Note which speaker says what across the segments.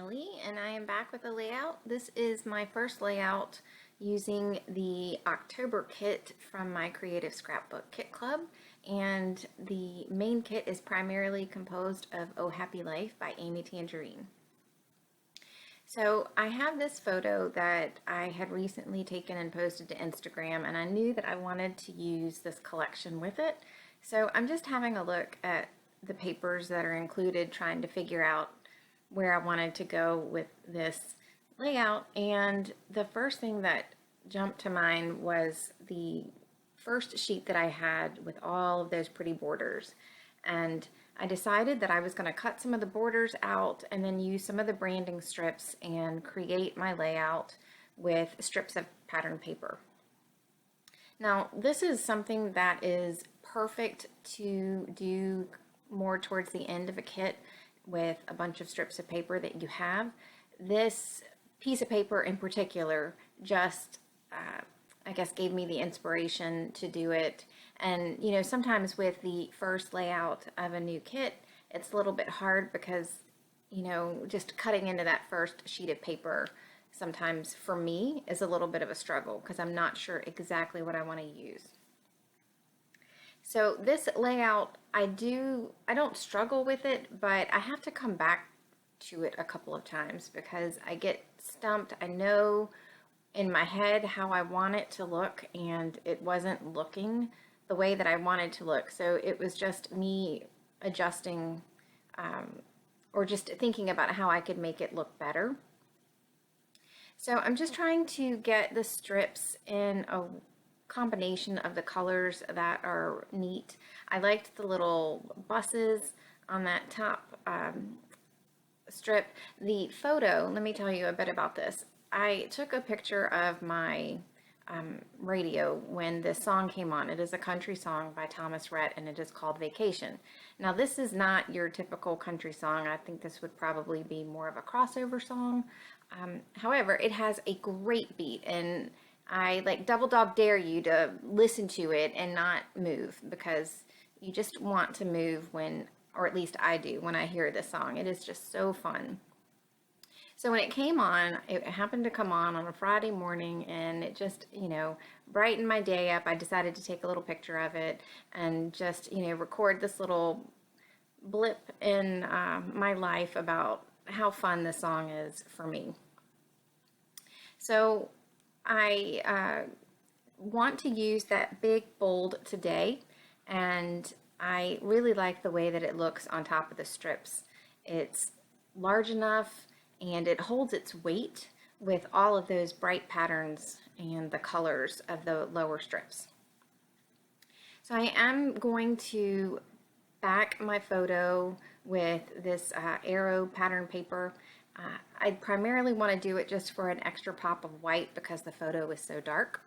Speaker 1: Kelly, and I am back with a layout. This is my first layout using the October kit from my Creative Scrapbook Kit Club, and the main kit is primarily composed of Oh Happy Life by Amy Tangerine. So I have this photo that I had recently taken and posted to Instagram, and I knew that I wanted to use this collection with it. So I'm just having a look at the papers that are included, trying to figure out where I wanted to go with this layout. And the first thing that jumped to mind was the first sheet that I had with all of those pretty borders. And I decided that I was going to cut some of the borders out and then use some of the branding strips and create my layout with strips of pattern paper. Now, this is something that is perfect to do more towards the end of a kit with a bunch of strips of paper that you have. This piece of paper in particular just, I guess, gave me the inspiration to do it. And, you know, sometimes with the first layout of a new kit, it's a little bit hard because, you know, just cutting into that first sheet of paper sometimes for me is a little bit of a struggle because I'm not sure exactly what I want to use. So this layout, I don't struggle with it, but I have to come back to it a couple of times because I get stumped. I know in my head how I want it to look, and it wasn't looking the way that I wanted to look. So it was just me adjusting or just thinking about how I could make it look better. So I'm just trying to get the strips in a combination of the colors that are neat. I liked the little buses on that top strip. The photo, let me tell you a bit about this. I took a picture of my radio when this song came on. It is a country song by Thomas Rhett, and it is called Vacation. Now, this is not your typical country song. I think this would probably be more of a crossover song. However, it has a great beat, and I like double dog dare you to listen to it and not move, because you just want to move when, or at least I do, when I hear this song. It is just so fun. So when it came on, it happened to come on a Friday morning, and it just, you know, brightened my day up. I decided to take a little picture of it and just, you know, record this little blip in my life about how fun this song is for me. So I want to use that big bold today, and I really like the way that it looks on top of the strips. It's large enough and it holds its weight with all of those bright patterns and the colors of the lower strips. So I am going to back my photo with this arrow pattern paper. I primarily want to do it just for an extra pop of white because the photo is so dark.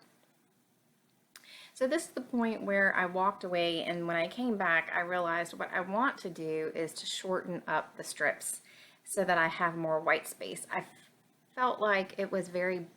Speaker 1: So this is the point where I walked away, and when I came back, I realized what I want to do is to shorten up the strips so that I have more white space. I felt like it was very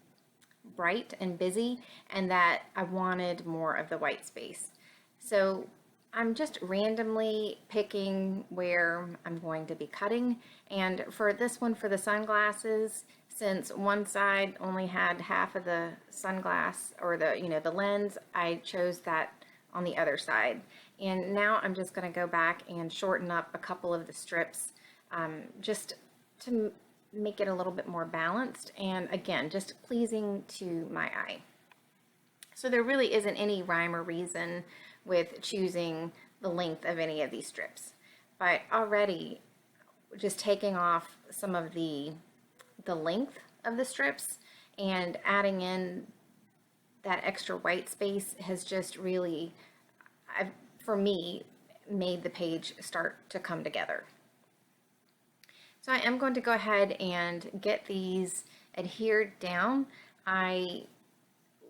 Speaker 1: bright and busy, and that I wanted more of the white space. So I'm just randomly picking where I'm going to be cutting. And for this one, for the sunglasses, since one side only had half of the sunglass, or the, you know, the lens, I chose that on the other side. And now I'm just going to go back and shorten up a couple of the strips just to make it a little bit more balanced, and again, just pleasing to my eye. So there really isn't any rhyme or reason with choosing the length of any of these strips, but already just taking off some of the length of the strips and adding in that extra white space has just really, for me, made the page start to come together. So I am going to go ahead and get these adhered down. I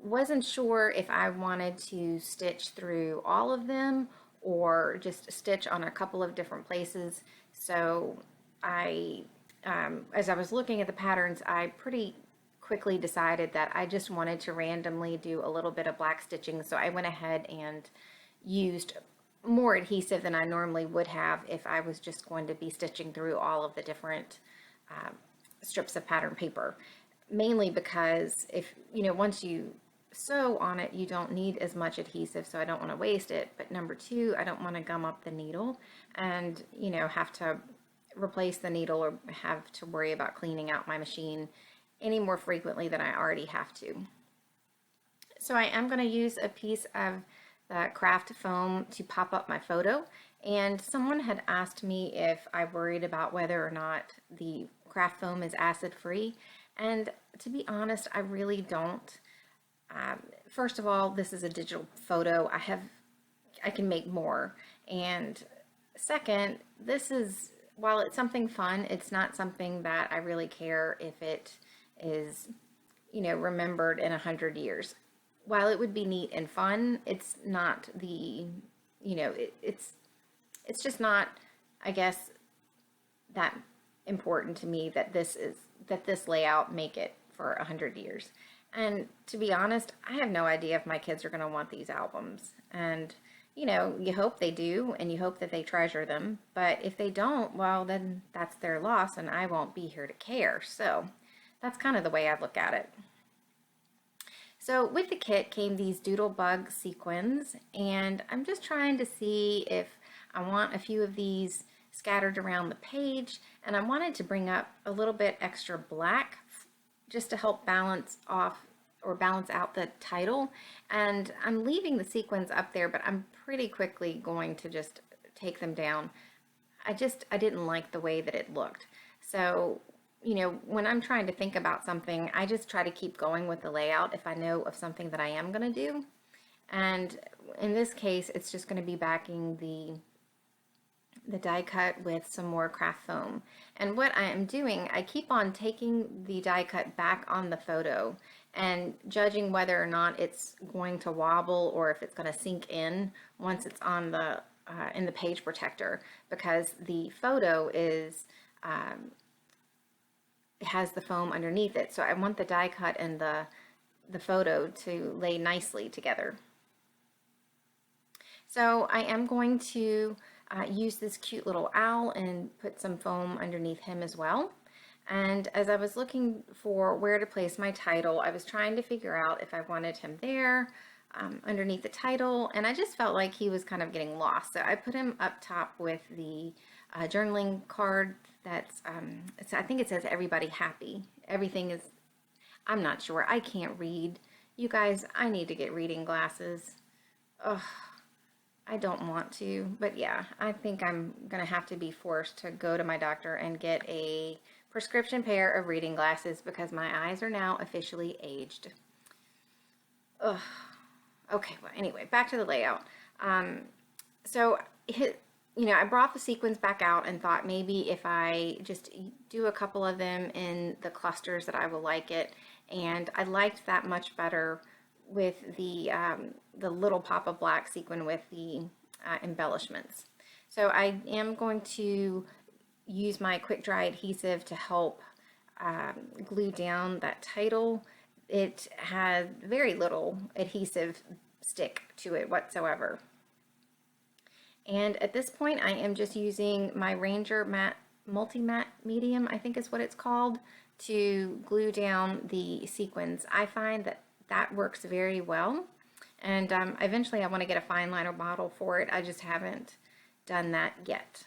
Speaker 1: wasn't sure if I wanted to stitch through all of them or just stitch on a couple of different places. So as I was looking at the patterns, I pretty quickly decided that I just wanted to randomly do a little bit of black stitching. So I went ahead and used more adhesive than I normally would have if I was just going to be stitching through all of the different strips of pattern paper, mainly because if, once you sew on it, you don't need as much adhesive, so I don't want to waste it. But number two, I don't want to gum up the needle and, have to replace the needle or have to worry about cleaning out my machine any more frequently than I already have to. So I am going to use a piece of the craft foam to pop up my photo, and someone had asked me if I worried about whether or not the craft foam is acid free, and to be honest, I really don't. First of all, this is a digital photo. I can make more, and second, while it's something fun, it's not something that I really care if it is, remembered in 100 years. While it would be neat and fun, it's not it's just not, I guess, that important to me that this layout make it for 100 years. And to be honest, I have no idea if my kids are going to want these albums. And, you hope they do, and you hope that they treasure them. But if they don't, well, then that's their loss, and I won't be here to care. So that's kind of the way I look at it. So with the kit came these doodlebug sequins, and I'm just trying to see if I want a few of these scattered around the page, and I wanted to bring up a little bit extra black just to help balance out the title. And I'm leaving the sequins up there, but I'm pretty quickly going to just take them down. I didn't like the way that it looked. So, when I'm trying to think about something, I just try to keep going with the layout if I know of something that I am going to do. And in this case, it's just going to be backing the die cut with some more craft foam. And what I am doing, I keep on taking the die cut back on the photo and judging whether or not it's going to wobble or if it's going to sink in once it's on in the page protector, because the photo has the foam underneath it. So I want the die cut and the photo to lay nicely together. So I am going to use this cute little owl and put some foam underneath him as well. And as I was looking for where to place my title, I was trying to figure out if I wanted him there underneath the title, and I just felt like he was kind of getting lost. So I put him up top with the journaling card that's, I think it says everybody happy. Everything is, I'm not sure. I can't read. You guys, I need to get reading glasses. Ugh. I don't want to, but yeah, I think I'm going to have to be forced to go to my doctor and get a prescription pair of reading glasses because my eyes are now officially aged. Ugh. Okay, well, anyway, back to the layout. So, I brought the sequins back out and thought maybe if I just do a couple of them in the clusters that I will like it, and I liked that much better with the little pop of black sequin with the embellishments. So I am going to use my quick dry adhesive to help glue down that title. It has very little adhesive stick to it whatsoever. And at this point I am just using my Ranger matte multi-matte medium, I think is what it's called, to glue down the sequins. I find that works very well, and eventually I want to get a fine liner bottle for it. I just haven't done that yet.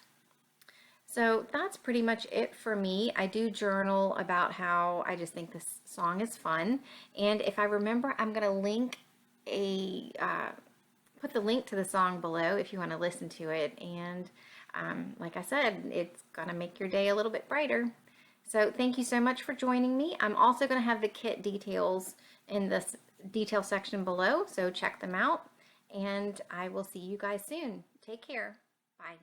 Speaker 1: So that's pretty much it for me. I do journal about how I just think this song is fun, and if I remember, I'm going to link put the link to the song below if you want to listen to it, and like I said, it's going to make your day a little bit brighter. So thank you so much for joining me. I'm also going to have the kit details in the detail section below, so check them out, and I will see you guys soon. Take care. Bye.